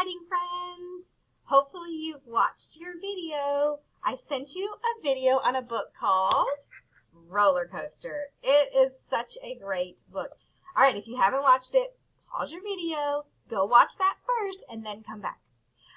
writing friends! Hopefully you've watched your video. I sent you a video on a book called Roller Coaster. It is such a great book. All right, if you haven't watched it, pause your video, go watch that first, and then come back.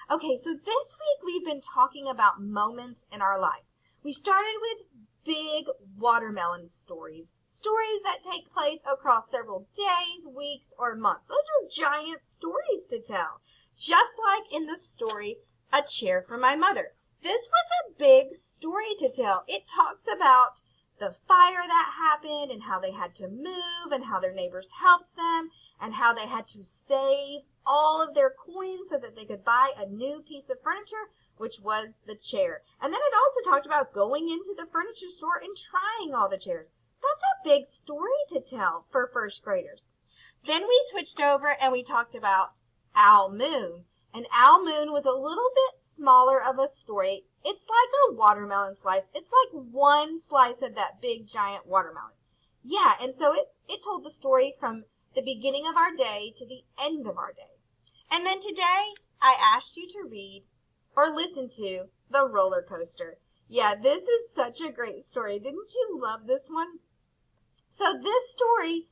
Okay, so this week we've been talking about moments in our life. We started with big watermelon stories. Stories that take place across several days, weeks, or months. Those are giant stories to tell. Just like in the story, A Chair for My Mother. This was a big story to tell. It talks about the fire that happened and how they had to move and how their neighbors helped them and how they had to save all of their coins so that they could buy a new piece of furniture, which was the chair. And then it also talked about going into the furniture store and trying all the chairs. That's a big story to tell for first graders. Then we switched over and we talked about Al Moon. And Al Moon was a little bit smaller of a story. It's like a watermelon slice. It's like one slice of that big giant watermelon. Yeah, and so it told the story from the beginning of our day to the end of our day. And then today, I asked you to read or listen to The Roller Coaster. Yeah, this is such a great story. Didn't you love this one? So this story,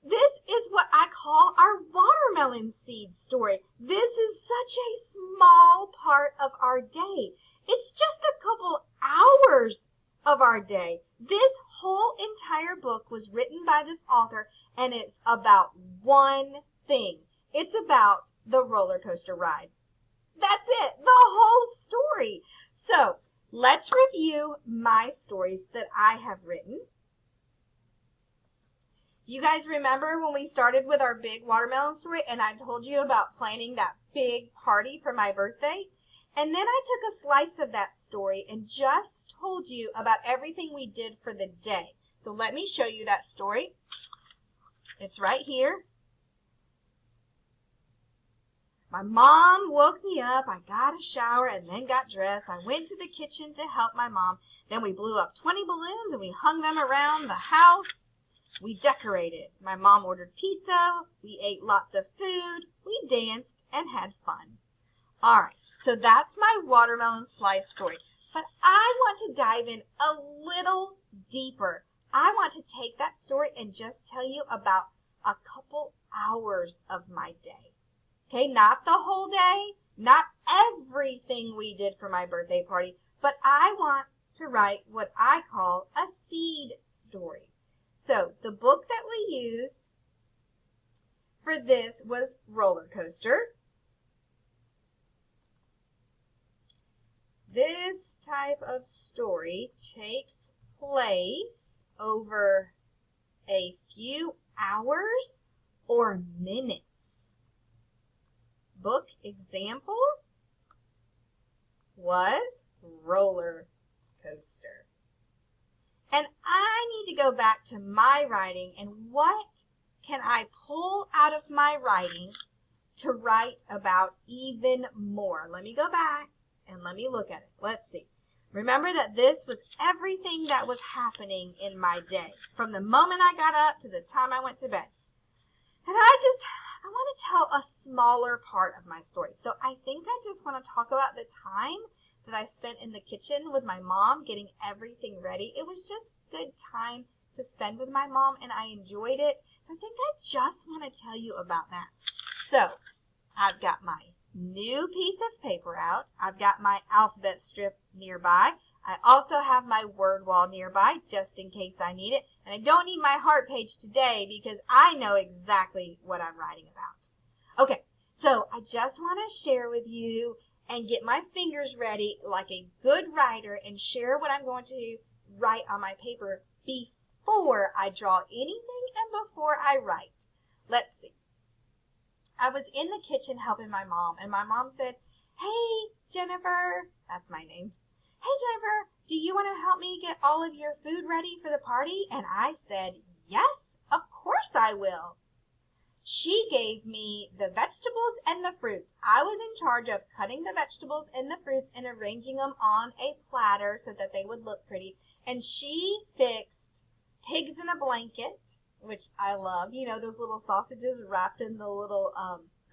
this is what I call our watermelon seed story. This is such a small part of our day. It's just a couple hours of our day. This whole entire book was written by this author, and it's about one thing. It's about the roller coaster ride. That's it, the whole story. So let's review my stories that I have written. You guys remember when we started with our big watermelon story and I told you about planning that big party for my birthday? And then I took a slice of that story and just told you about everything we did for the day. So let me show you that story. It's right here. My mom woke me up. I got a shower and then got dressed. I went to the kitchen to help my mom. Then we blew up 20 balloons and we hung them around the house. We decorated. My mom ordered pizza. We ate lots of food. We danced and had fun. All right, so that's my watermelon slice story. But I want to dive in a little deeper. I want to take that story and just tell you about a couple hours of my day. Okay, not the whole day, not everything we did for my birthday party, but I want to write what I call a seed story. So the book that we used for this was Roller Coaster. This type of story takes place over a few hours or minutes. Book example was Roller Coaster. And I need to go back to my writing and what can I pull out of my writing to write about even more. Let me go back and let me look at it. Let's see. Remember that this was everything that was happening in my day, from the moment I got up to the time I went to bed. And I want to tell a smaller part of my story. So I think I just want to talk about the time that I spent in the kitchen with my mom getting everything ready. It was just good time to spend with my mom and I enjoyed it. So I think I just want to tell you about that. So I've got my new piece of paper out. I've got my alphabet strip nearby. I also have my word wall nearby just in case I need it. And I don't need my heart page today because I know exactly what I'm writing about. Okay, so I just want to share with you and get my fingers ready like a good writer and share what I'm going to write on my paper before I draw anything and before I write. Let's see. I was in the kitchen helping my mom, and my mom said, "Hey, Jennifer," that's my name. "Hey, Jennifer, do you want to help me get all of your food ready for the party?" And I said, "Yes, of course I will." She gave me the vegetables and the fruits. I was in charge of cutting the vegetables and the fruits and arranging them on a platter so that they would look pretty. And she fixed pigs in a blanket, which I love. You know, those little sausages wrapped in the little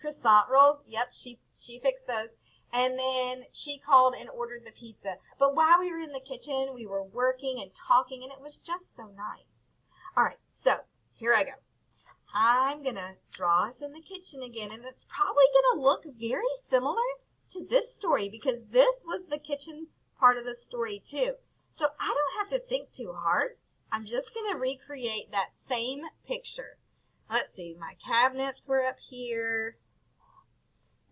croissant rolls. Yep, she fixed those. And then she called and ordered the pizza. But while we were in the kitchen, we were working and talking, and it was just so nice. All right, so here I go. I'm going to draw us in the kitchen again, and it's probably going to look very similar to this story because this was the kitchen part of the story too. So I don't have to think too hard. I'm just going to recreate that same picture. Let's see, my cabinets were up here.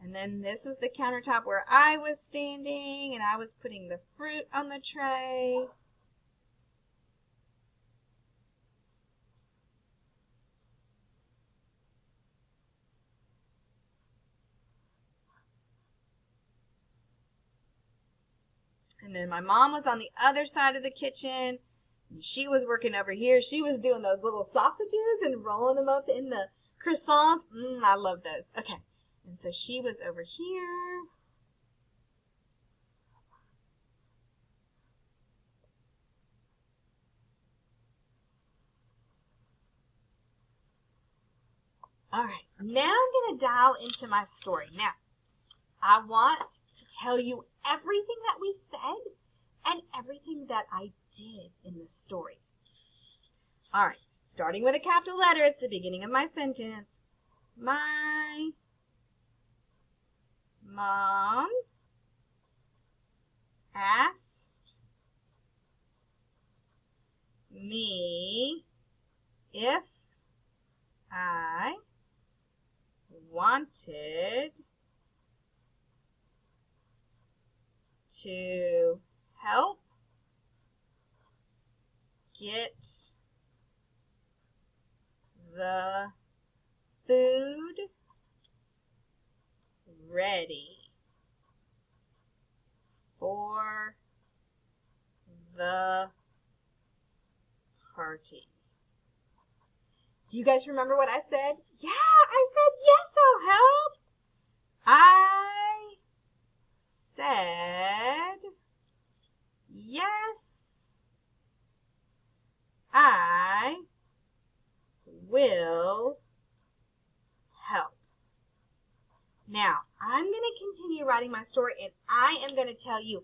And then this is the countertop where I was standing, and I was putting the fruit on the tray. And then my mom was on the other side of the kitchen. And she was working over here. She was doing those little sausages and rolling them up in the croissants. I love those. Okay. And so she was over here. All right. Now I'm going to dial into my story. Now, I want to tell you everything that we said and everything that I did in the story. All right, starting with a capital letter, it's the beginning of my sentence. My mom asked me if I wanted to help get the food ready for the party. Do you guys remember what I said? Yeah, I said, yes, I'll help. I said, yes, I will help. Now, I'm going to continue writing my story, and I am going to tell you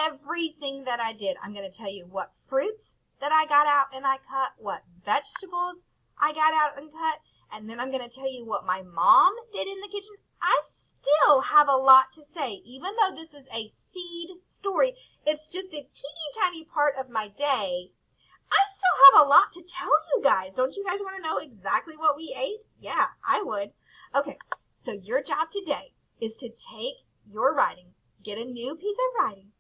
everything that I did. I'm going to tell you what fruits that I got out and I cut, what vegetables I got out and cut, and then I'm going to tell you what my mom did in the kitchen. I still have a lot to say. Even though this is a seed story, it's just a teeny tiny part of my day. I still have a lot to tell you guys. Don't you guys want to know exactly what we ate? Yeah, I would. Okay, so your job today is to take your writing, get a new piece of writing,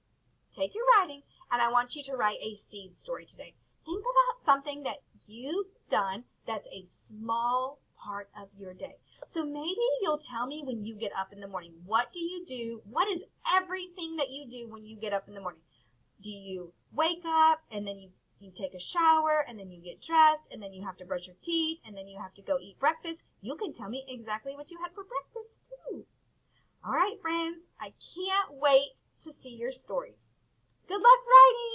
take your writing, and I want you to write a seed story today. Think about something that you've done that's a small part of your day. So maybe you'll tell me when you get up in the morning. What do you do? What is everything that you do when you get up in the morning? Do you wake up and then you take a shower and then you get dressed and then you have to brush your teeth and then you have to go eat breakfast? You can tell me exactly what you had for breakfast too. All right, friends, I can't wait to see your stories. Good luck writing!